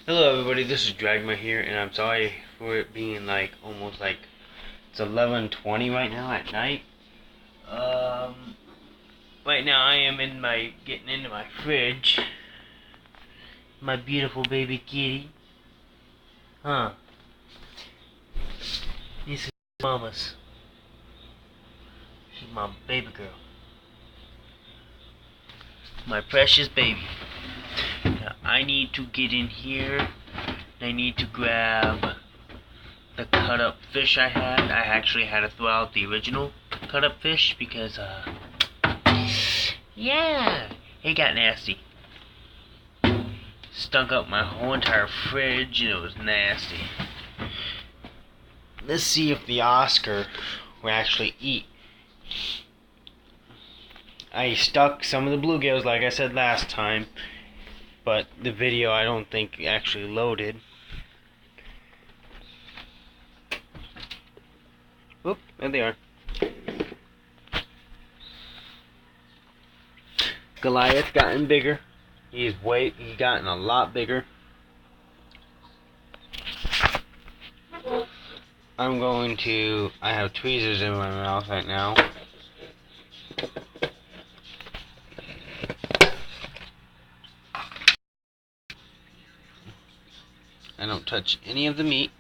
Hello everybody, this is Dragma here, and I'm sorry for it being almost it's 11:20 right now at night. Right now I am getting into my fridge. My beautiful baby kitty. Huh. This is mama's. She's my baby girl. My precious baby. Now I need to get in here. I need to grab the cut up fish I had. I actually had to throw out the original cut up fish because yeah, it got nasty. Stunk up my whole entire fridge and it was nasty. Let's see if the Oscar will actually eat. I stuck some of the bluegills like I said last time, but the video I don't think actually loaded. Oop, there they are. Goliath gotten bigger. He's gotten a lot bigger. I have tweezers in my mouth right now. I don't touch any of the meat.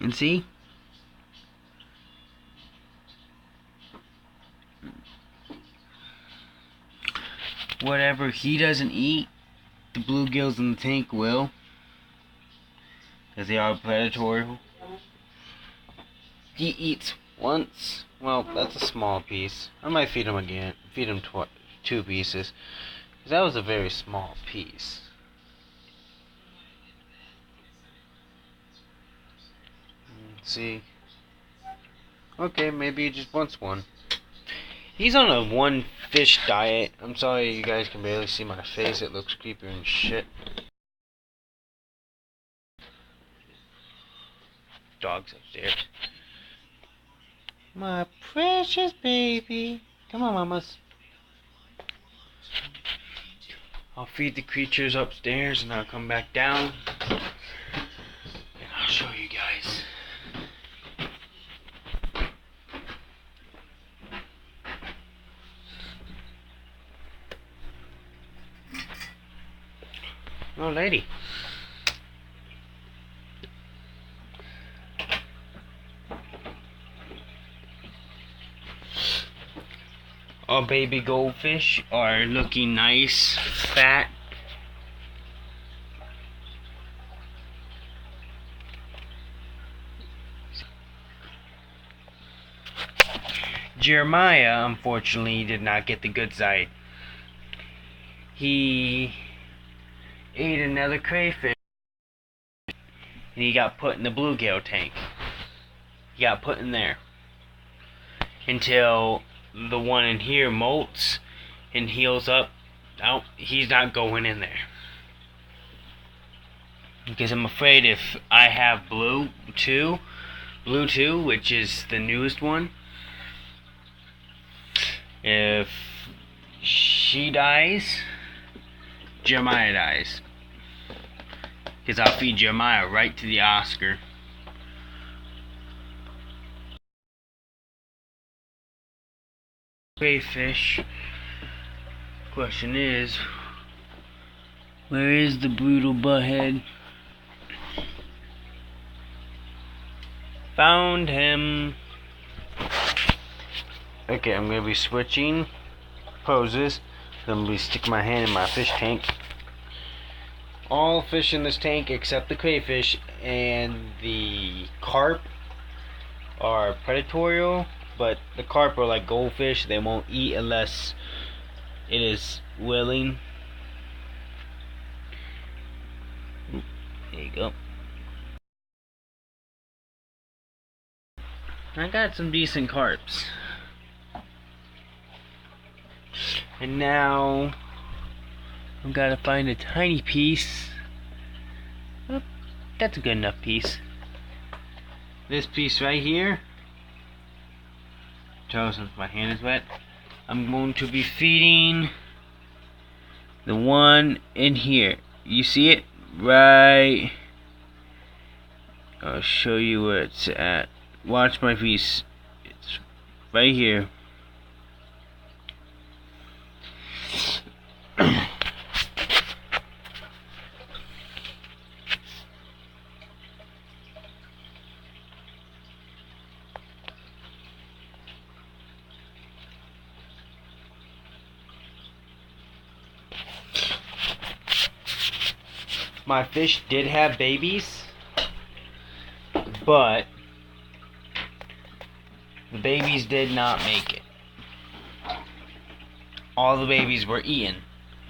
And see? Whatever he doesn't eat, the bluegills in the tank will. Because they are predatory. He eats once. Well, that's a small piece. I might feed him again. Feed him two pieces. Because that was a very small piece. See? Okay, maybe he just wants one. He's on a one fish diet. I'm sorry you guys can barely see my face. It looks creepy and shit. Dog's upstairs. My precious baby. Come on, mamas. I'll feed the creatures upstairs and I'll come back down. And I'll show you guys. Oh, lady. Our baby goldfish are looking nice, fat. Jeremiah, unfortunately, did not get the good side. He ate another crayfish and he got put in the bluegill tank. He got put in there until the one in here molts and heals up. No, he's not going in there. Because I'm afraid if I have Blue 2, which is the newest one, if she dies, Jeremiah dies. Because I'll feed Jeremiah right to the Oscar. Crayfish. Question is, where is the brutal butthead? Found him. Okay, I'm gonna be switching poses. I'm gonna be sticking my hand in my fish tank. All fish in this tank except the crayfish and the carp are predatory, but the carp are like goldfish. They won't eat unless It is willing. There you go. I got some decent carps. And now I've got to find a tiny piece. Oh, that's a good enough piece. This piece right here. Since my hand is wet, I'm going to be feeding the one in here. You see it? Right. I'll show you where it's at. Watch my piece. It's right here. My fish did have babies, but the babies did not make it. All the babies were eaten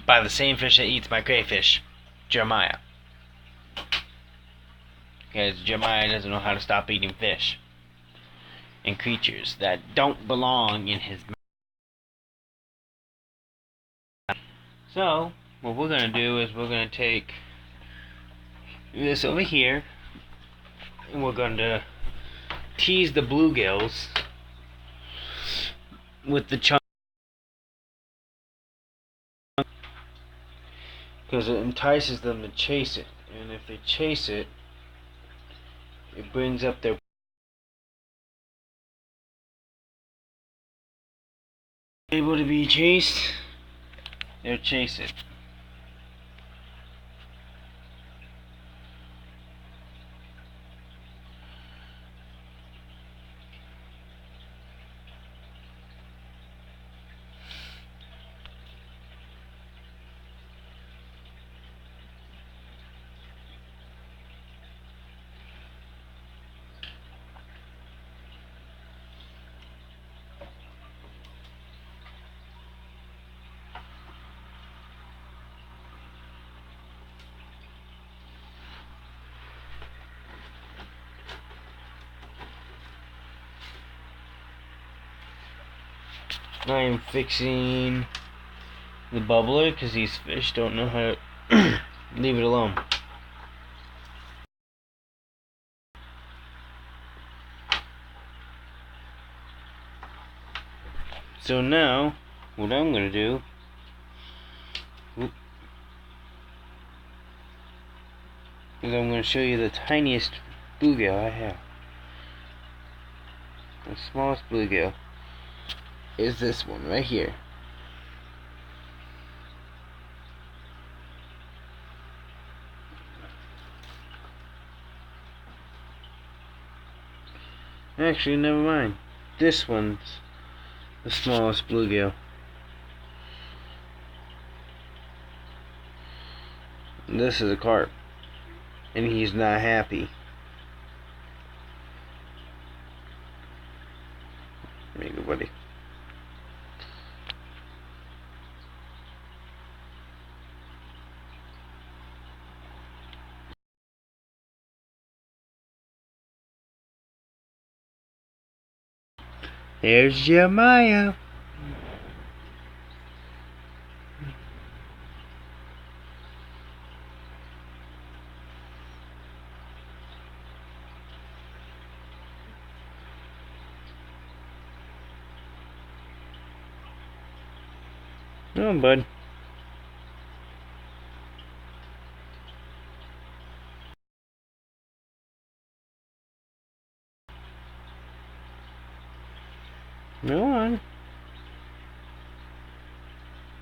by the same fish that eats my crayfish, Jeremiah. Because Jeremiah doesn't know how to stop eating fish and creatures that don't belong in his mouth. So, what we're going to do is we're going to take this over here, and we're going to tease the bluegills with the chunk, because it entices them to chase it, and if they chase it, it brings up their able to be chased, they'll chase it. I am fixing the bubbler because these fish don't know how to leave it alone. So now, what I'm going to do is I'm going to show you the tiniest bluegill I have. The smallest bluegill is this one right here. Actually, never mind. This one's the smallest bluegill. And this is a carp. And he's not happy. There you go, buddy. There's Jeremiah. Oh, bud. Go on.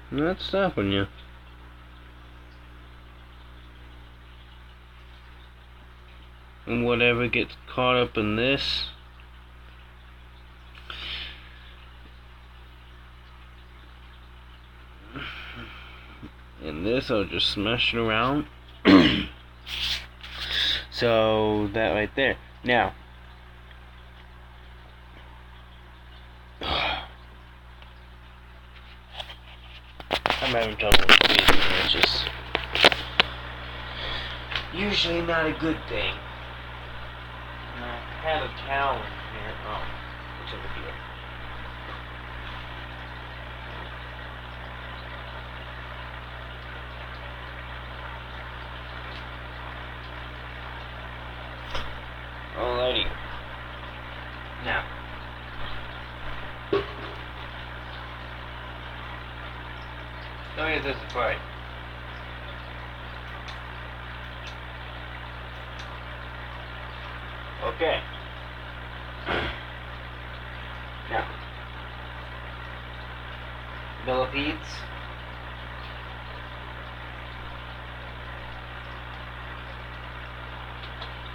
I'm not stopping you. And whatever gets caught up in this, and this, I'll just smash it around. So that right there. Now, I'm having trouble squeezing it, which is usually not a good thing. I have a towel in here. Oh, it's over here. Alrighty. Now, tell me if this is right. Okay. Now, millipedes.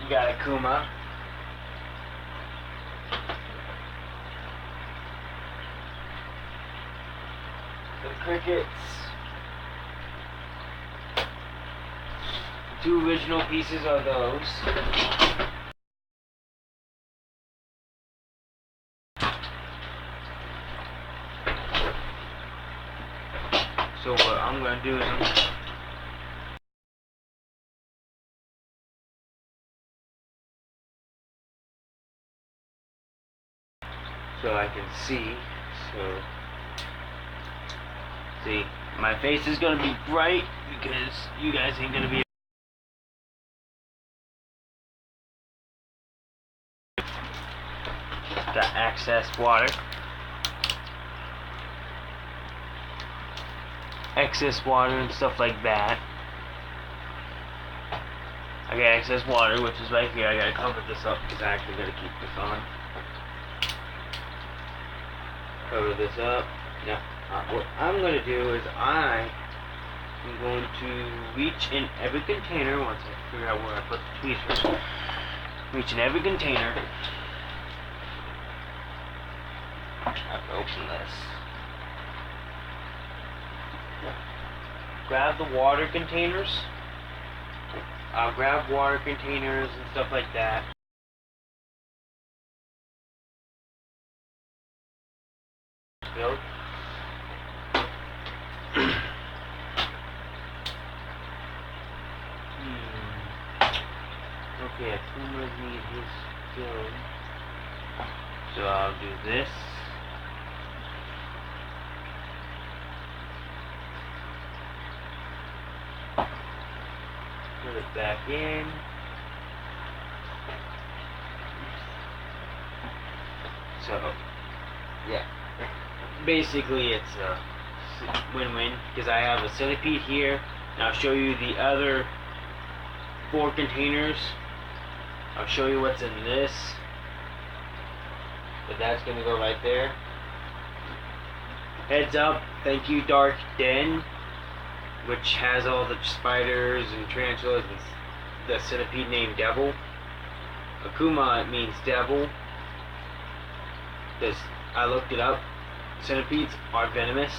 You got a kuma. The crickets. The two original pieces are those. So what I'm going to do is so I can see. So see, my face is going to be bright because you guys ain't going to be got excess water. Excess water and stuff like that. I got excess water, which is right here. I gotta cover this up because I actually gotta keep this on. Cover this up. Now, what I'm gonna do is I am going to reach in every container once I figure out where I put the tweezers. Reach in every container. I have to open this. Grab the water containers. I'll grab water containers and stuff like that. Milk. Okay, Akuma's need his stone. So I'll do this. Put it back in. So, yeah. Basically, it's a win-win because I have a centipede here, and I'll show you the other 4 containers. I'll show you what's in this, but that's gonna go right there. Heads up, thank you Dark Den, which has all the spiders and tarantulas and the centipede named Devil. Akuma means devil. I looked it up. Centipedes are venomous,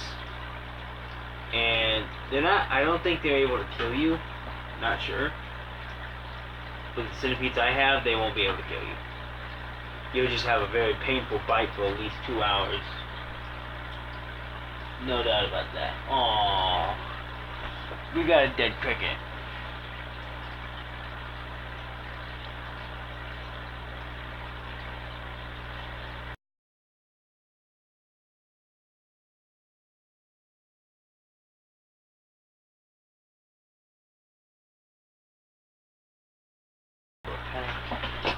and they're not. I don't think they're able to kill you. Not sure. But the centipedes I have, they won't be able to kill you. You'll just have a very painful bite for at least 2 hours. No doubt about that. Aww. We got a dead cricket.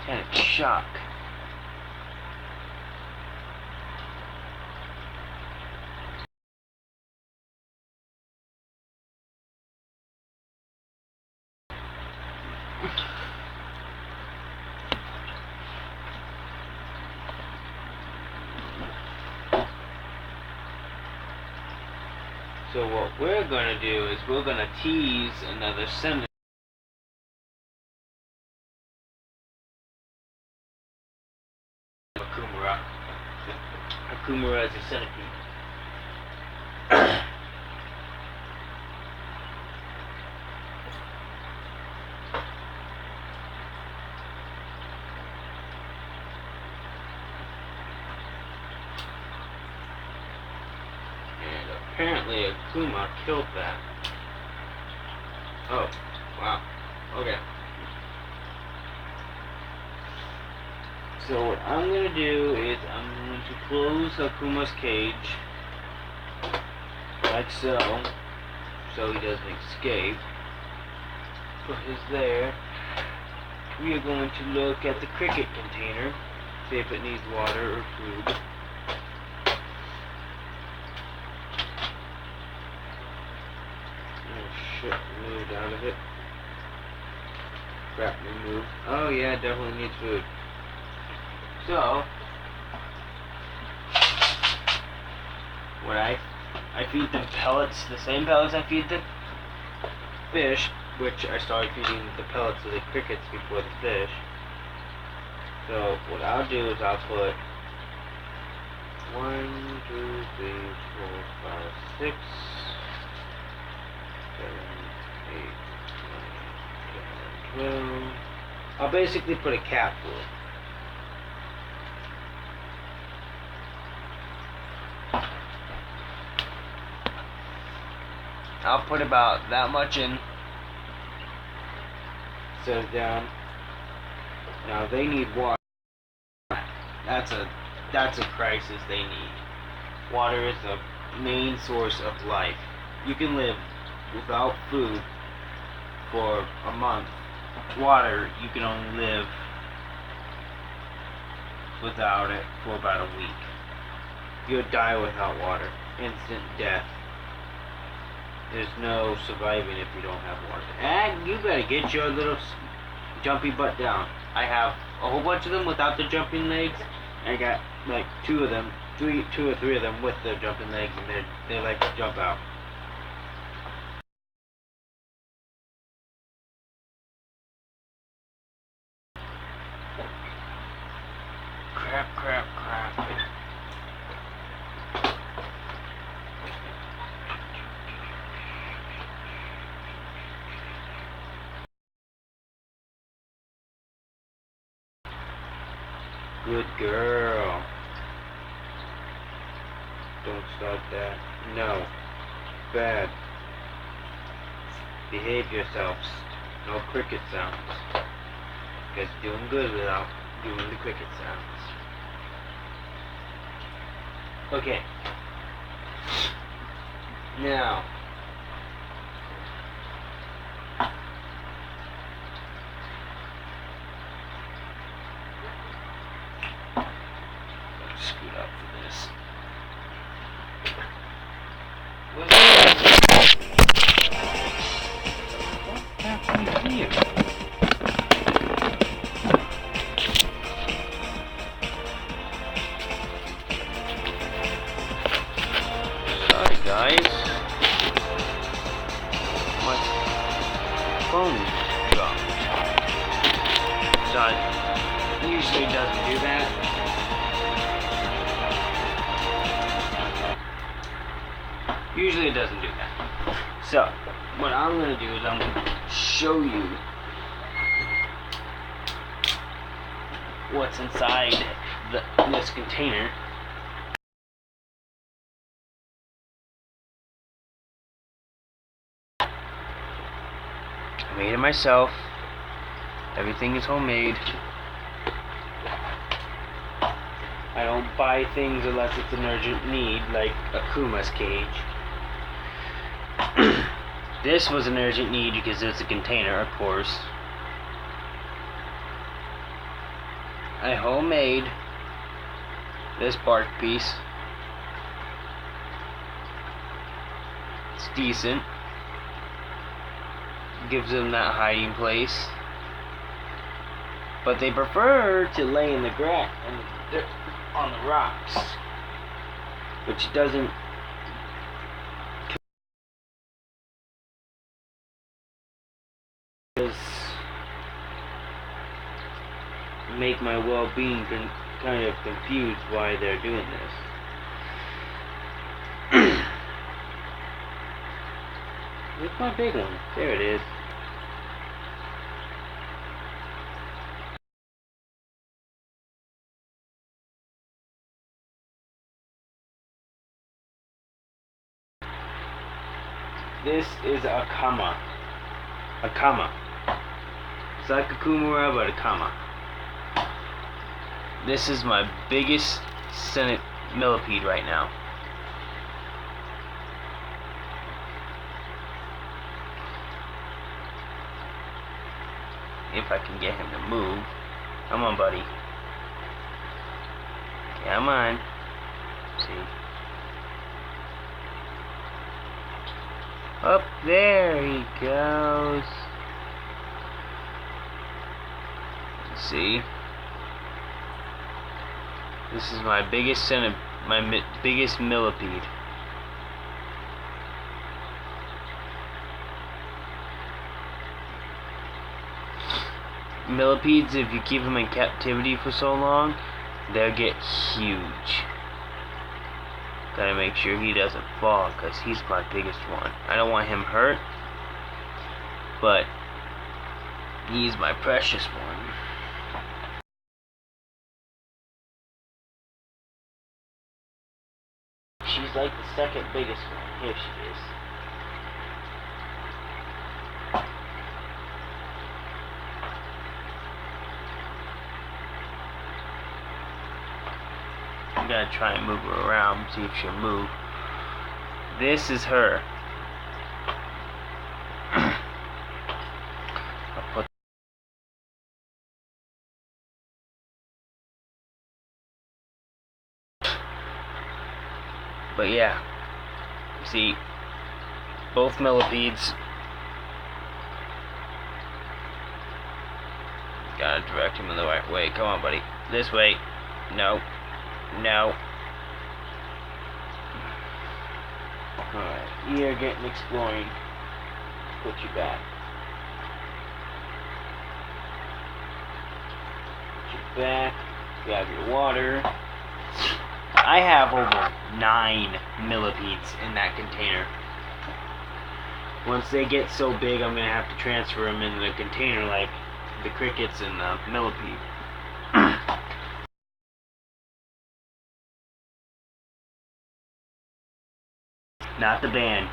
Kind of shock. So what we're gonna do is we're gonna tease another centipede. Akumara is a centipede. Apparently a Kuma killed that. Oh, wow. Okay. So what I'm going to do is I'm going to close Akuma's cage, like so he doesn't escape. Put his there. We are going to look at the cricket container, see if it needs water or food. Oh shit, moved out of it. Crap, we moved. Oh yeah, definitely needs food. So, what I feed them pellets, the same pellets I feed the fish, which I started feeding the pellets to the crickets before the fish. So what I'll do is I'll put 1, 2, 3, 4, 5, 6, 7, 8, 9, 10, 12. I'll basically put a cap full. I'll put about that much in. Set it down. Now they need water. That's a crisis they need. Water is the main source of life. You can live without food for a month. Water, you can only live without it for about a week. You'll die without water. Instant death. There's no surviving if you don't have water. And you better get your little jumpy butt down. I have a whole bunch of them without the jumping legs. I got like two or three of them with the jumping legs, and they like to jump out. Crap. Good girl. Don't start that. No. Bad. Behave yourselves. No cricket sounds. You guys are doing good without doing the cricket sounds. Okay. Now. Let's scoot up for this. What happened here? Sorry guys. My phone dropped. So it usually doesn't do that. Usually it doesn't do that. So, what I'm going to do is I'm going to show you what's inside this container. I made it myself. Everything is homemade. I don't buy things unless it's an urgent need, like Akuma's cage. This was an urgent need because it's a container, of course. I homemade this bark piece. It's decent. Gives them that hiding place. But they prefer to lay in the grass and on the rocks, which doesn't make my well-being kind of confused why they're doing this. Where's my big one? There it is. This is a kama. A kama. It's like a kumara, but a kama. This is my biggest Senate millipede right now. If I can get him to move. Come on, buddy. Come on. See. Up there he goes. See? This is my biggest biggest millipede. Millipedes, if you keep them in captivity for so long, they'll get huge. Gotta make sure he doesn't fall, because he's my biggest one. I don't want him hurt, but he's my precious one. She's like the second biggest one. Here she is. I'm gonna try and move her around, see if she'll move. This is her. I'll put but yeah, see, both millipedes. Gotta direct him in the right way. Come on, buddy. This way. No. No. Alright, you're getting exploring. Put you back. Put you back. Grab your water. I have over 9 millipedes in that container. Once they get so big, I'm going to have to transfer them into the container like the crickets and the millipede. Not the band,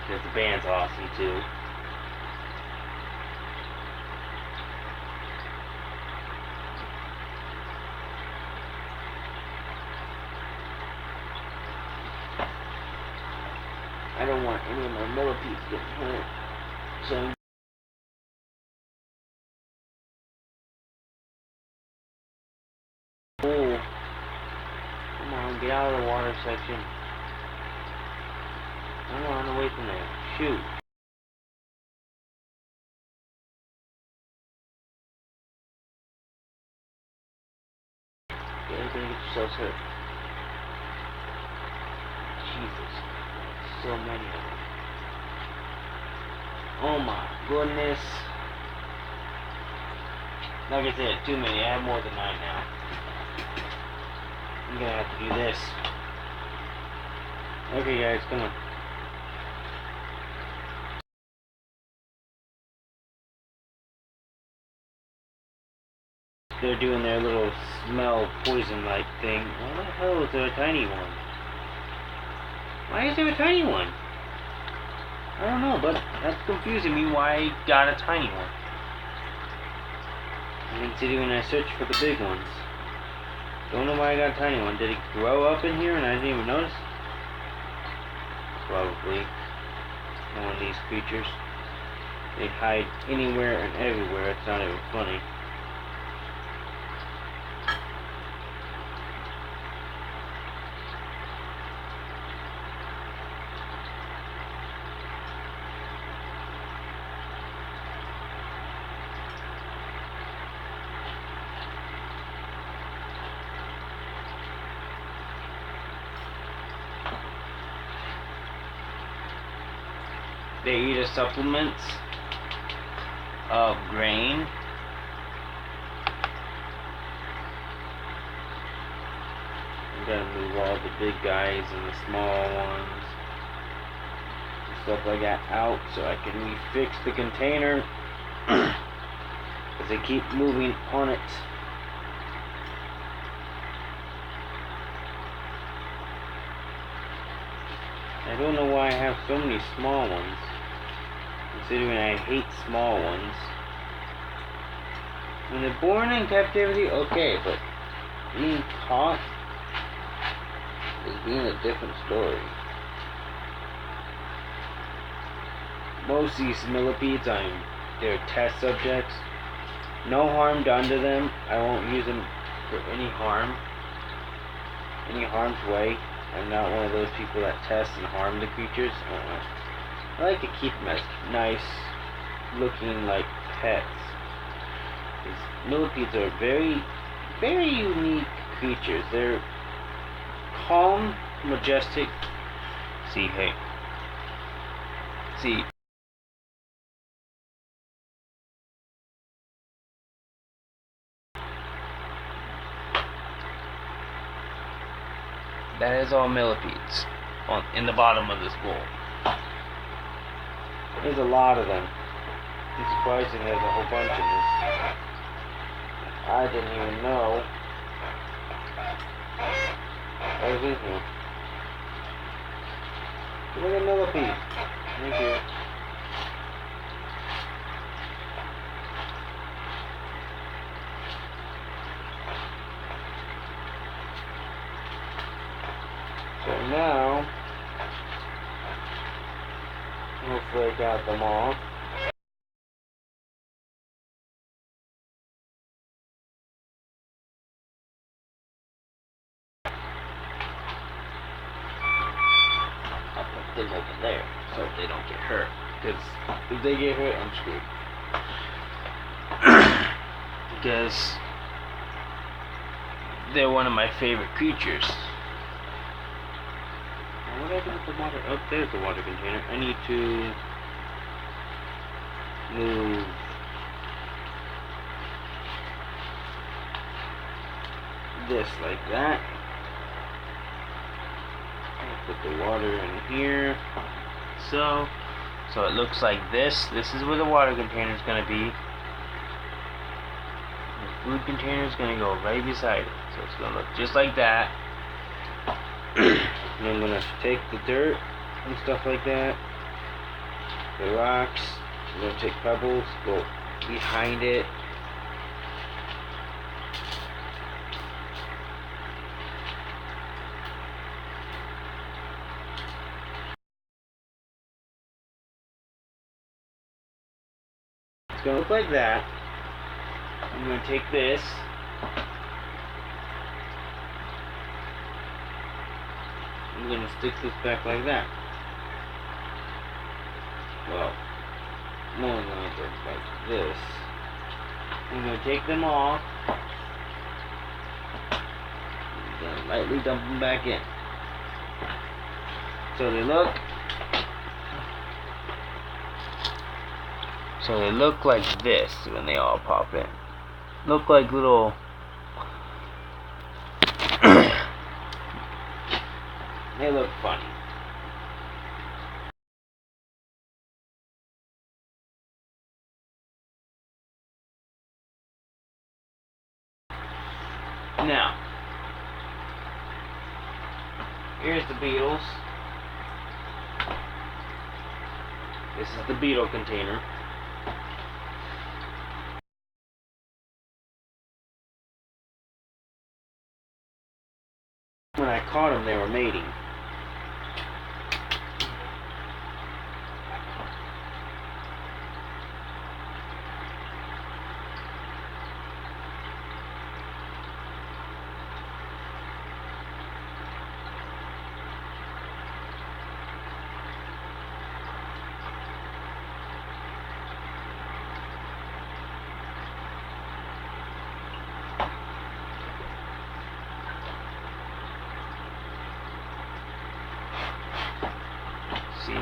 because the band's awesome too. I don't want any of my millipedes getting hurt, so oh, come on, get out of the water section. Come on, away from there. Shoot. You're gonna get yourselves hurt. Jesus. So many of them. Oh my goodness. Like I said, too many. I have more than 9 now. I'm gonna have to do this. Okay guys, come on. They're doing their little smell poison like thing. Why the hell is there a tiny one? Why is there a tiny one? I don't know, but that's confusing me why I got a tiny one. I'm continuing I search for the big ones. Don't know why I got a tiny one. Did it grow up in here and I didn't even notice? Probably. One of these creatures. They hide anywhere and everywhere. It's not even funny. They eat a supplement of grain. I'm gonna move all the big guys and the small ones and stuff like that out so I can refix the container because they keep moving on it. I don't know why I have so many small ones, considering I hate small ones. When they're born in captivity, okay, but being caught is being a different story. Most of these millipedes, they're test subjects. No harm done to them. I won't use them for any harm's way. I'm not one of those people that test and harm the creatures. I like to keep them as nice looking like pets. These millipedes are very, very unique creatures. They're calm, majestic. See. That is all millipedes in the bottom of this bowl. There's a lot of them. I'm surprised it has a whole bunch of this. I didn't even know. What is this one? Look at millipede. Thank you. So now, hopefully I got them all. I'll put them over there so they don't get hurt. Because if they get hurt, I'm screwed. Because they're one of my favorite creatures. What happened with the water? Oh, there's the water container. I need to move this like that. I'll put the water in here. So it looks like this. This is where the water container is going to be. The food container is going to go right beside it. So it's going to look just like that. And I'm going to take the dirt and stuff like that, the rocks, I'm going to take pebbles, go behind it. It's going to look like that. I'm going to take this. I'm going to stick this back like that. Well, more like this. I'm going to take them off. I'm going to lightly dump them back in. So they look like this when they all pop in. Look like little they look funny. Now, here's the beetles. This is the beetle container. When I caught them, they were mating. See?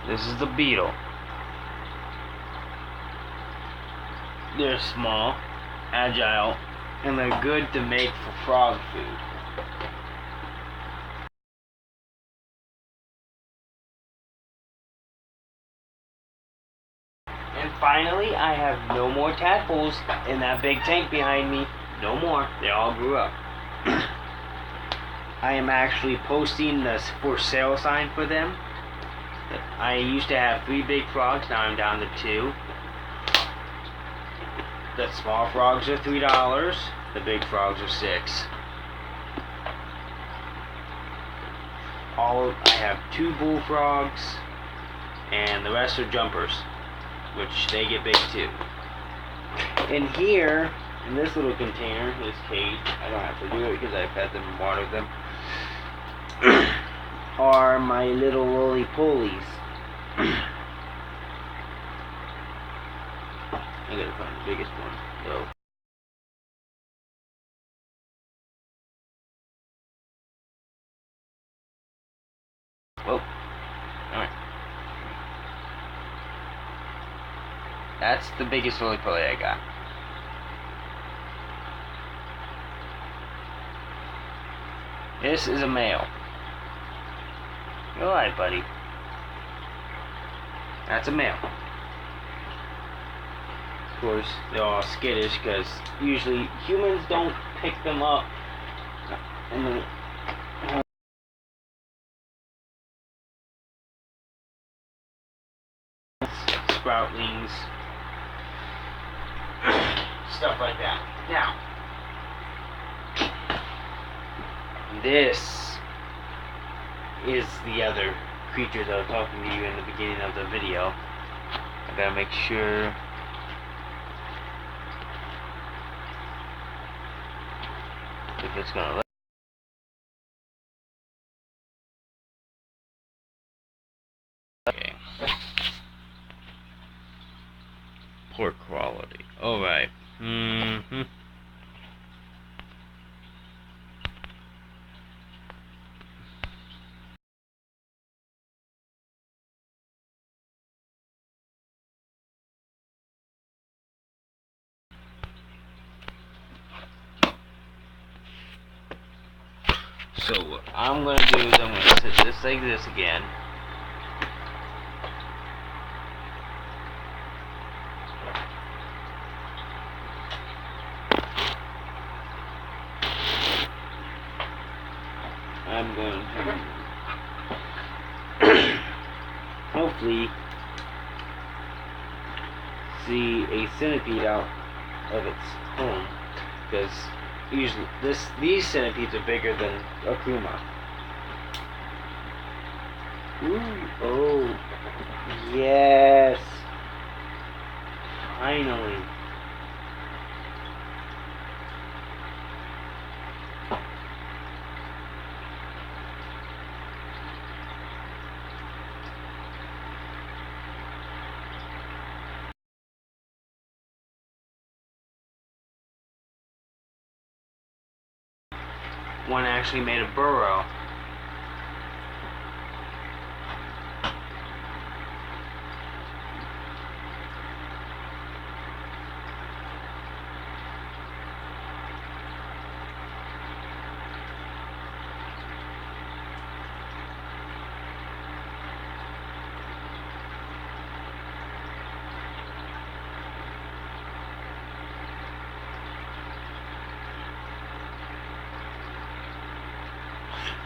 This is the beetle. They're small, agile, and they're good to make for frog food. And finally, I have no more tadpoles in that big tank behind me. No more. They all grew up. I am actually posting this for sale sign for them. I used to have 3 big frogs, now I'm down to 2. The small frogs are $3, the big frogs are $6. I have 2 bullfrogs, and the rest are jumpers, which they get big too. In here, in this little container, this cage, I don't have to do it because I fed them and watered them, are my little roly-polies. I gotta find the biggest one, though. Oh, alright. That's the biggest roly-poly I got. This is a male. You're alright, buddy. That's a male. Of course, they're all skittish because usually humans don't pick them up in the sproutlings, stuff like that. Now, this is the other creatures I was talking to you in the beginning of the video. I gotta make sure. If it's gonna let. Okay. Poor quality. Alright. So what I'm gonna do is I'm gonna set this like this again. I'm going to hopefully see a centipede out of its home, because usually these centipedes are bigger than a kuma. Ooh, oh, yes, finally. One actually made a burrow.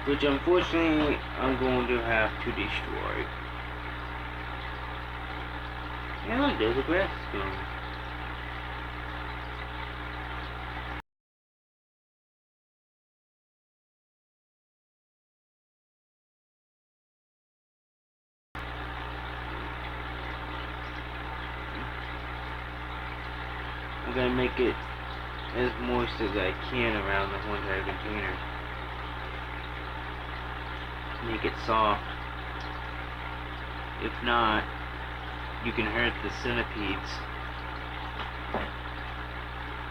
Which unfortunately I'm going to have to destroy. Yeah, look, there's a grass stone. I'm gonna make it as moist as I can around the whole entire container. Make it soft. If not, you can hurt the centipedes.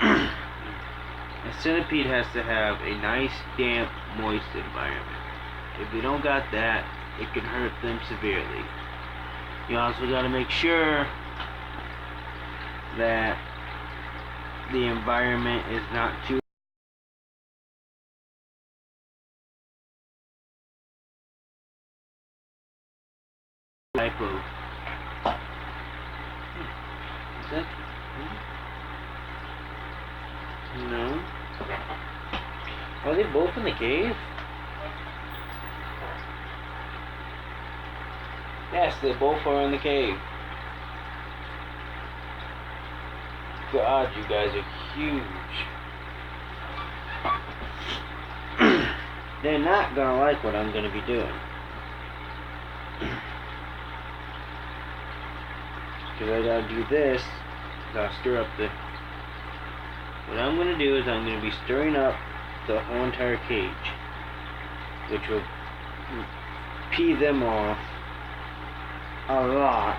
A centipede has to have a nice, damp, moist environment. If they don't got that, it can hurt them severely. You also got to make sure that the environment is not too type of No. Are they both in the cave? Yes, they both are in the cave. God, you guys are huge. They're not gonna like what I'm gonna be doing. Because I gotta do this. Gotta stir up the... What I'm gonna do is I'm gonna be stirring up the whole entire cage. Which will pee them off a lot.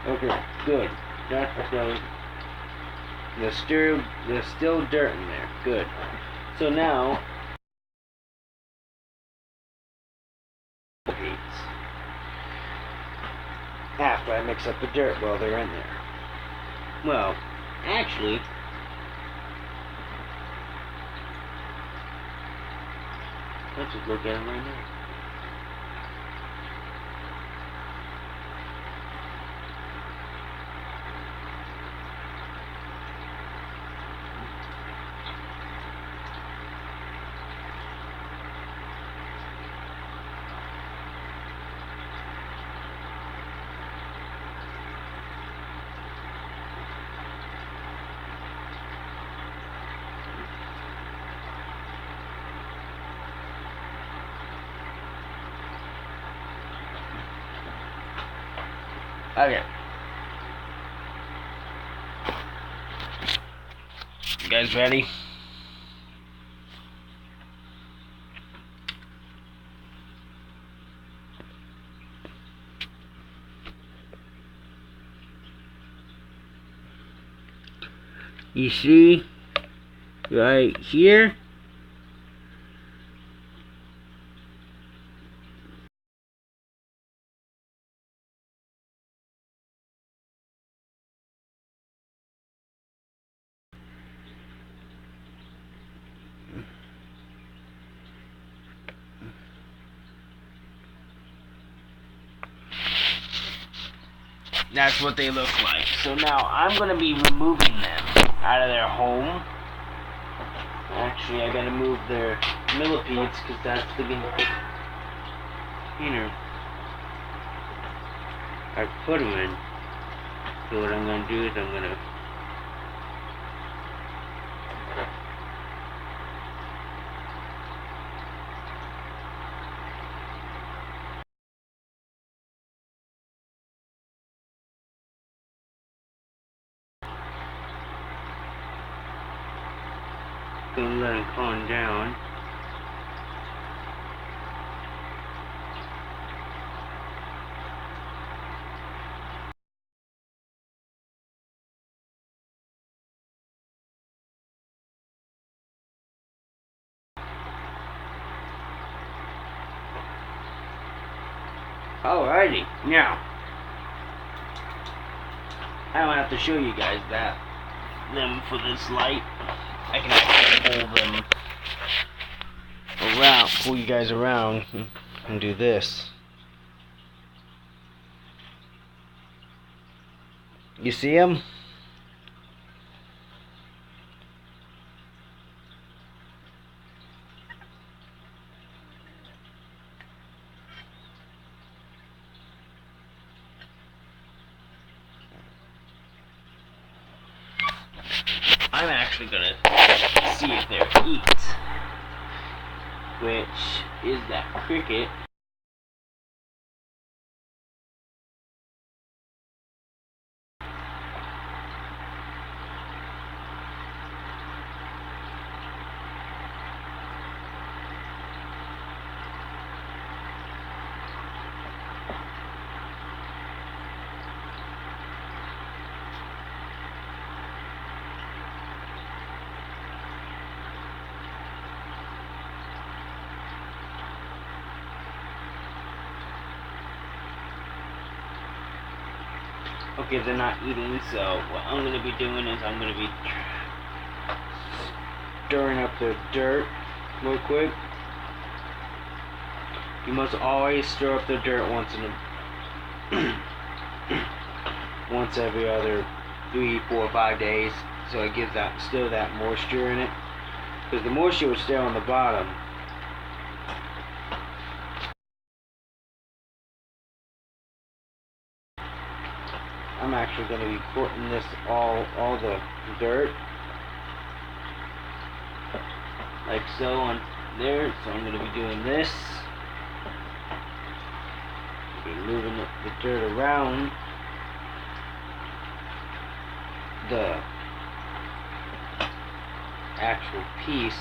Okay, good. That's so. There's still dirt in there. Good. So now, after I mix up the dirt while they're in there. Well, actually, let's just look at them right now. Okay. You guys ready? You see, right here, that's what they look like. So now I'm going to be removing them out of their home. Actually, I got to move their millipedes because that's the container I put them in. So what I'm going to do is I'm going to let them calm down. Alrighty, now I don't have to show you guys them for this light. I can actually pull you guys around and do this. You see them? I'm actually gonna see if they're eat, which is that cricket. Okay, they're not eating, so what I'm going to be doing is I'm going to be stirring up the dirt real quick. You must always stir up the dirt once every other 3, 4, 5 days, so it gives that still that moisture in it. Because the moisture will stay on the bottom. I'm actually going to be putting this all the dirt like so on there. So I'm going to be doing this. Be moving the dirt around the actual piece.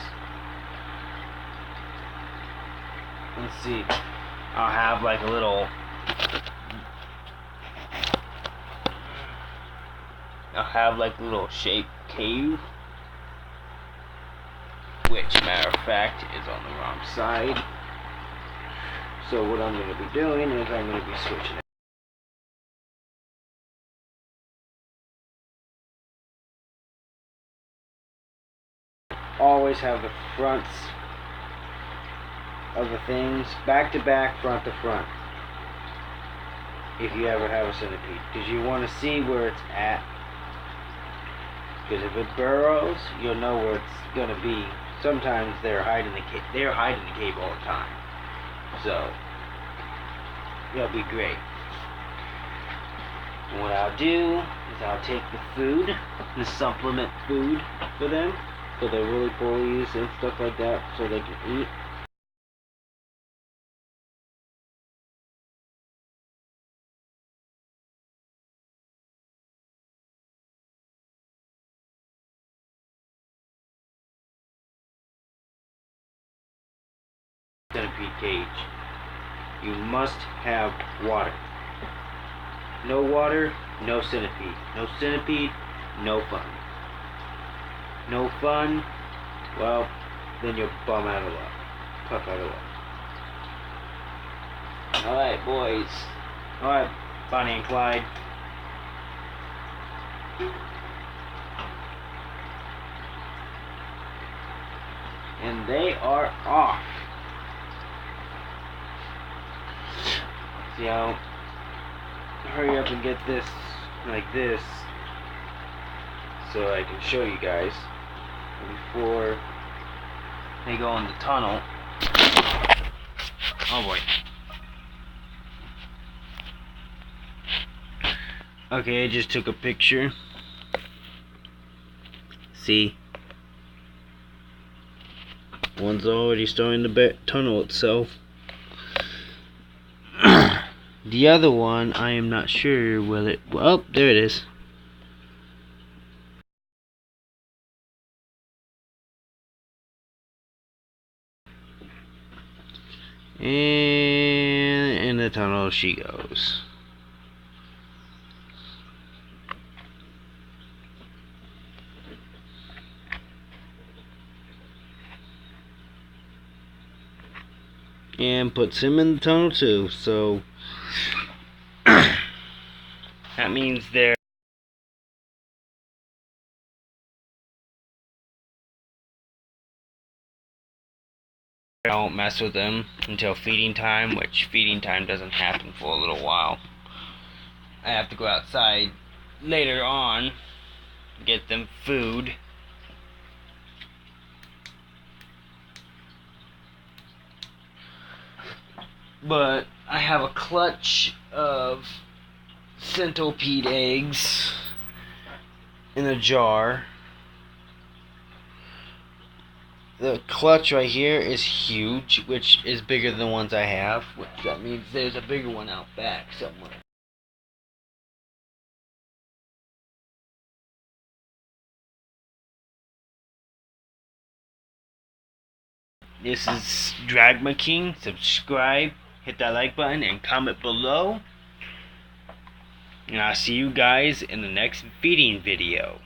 Let's see. I'll have like a little. Shaped cave, which matter of fact is on the wrong side. So what I'm going to be doing is I'm going to be switching it. Always have the fronts of the things back to back, front to front, if you ever have a centipede, because you want to see where it's at. Because if it burrows, you'll know where it's gonna be. Sometimes they're hiding the cave. They're hiding the cave all the time, so it'll be great. And what I'll do is I'll take the food, the supplement food for them, for their really bullies and stuff like that, so they can eat. Centipede cage. You must have water. No water, no centipede. No centipede, no fun. No fun, well, then you'll bum out of luck. Puff out of luck. Alright, boys. Alright, Bonnie and Clyde. And they are off. See how, hurry up and get this like this so I can show you guys before they go in the tunnel. Oh boy. Okay, I just took a picture. See? One's already starting to tunnel itself. The other one, I am not sure will it. Well, there it is. And in the tunnel she goes. And puts him in the tunnel too, so that means they're I don't mess with them until feeding time, which feeding time doesn't happen for a little while. I have to go outside later on, get them food. But I have a clutch of centipede eggs in a jar. The clutch right here is huge, which is bigger than the ones I have, which that means there's a bigger one out back somewhere. This is Dragma King. Subscribe, hit that like button, and comment below. And I'll see you guys in the next feeding video.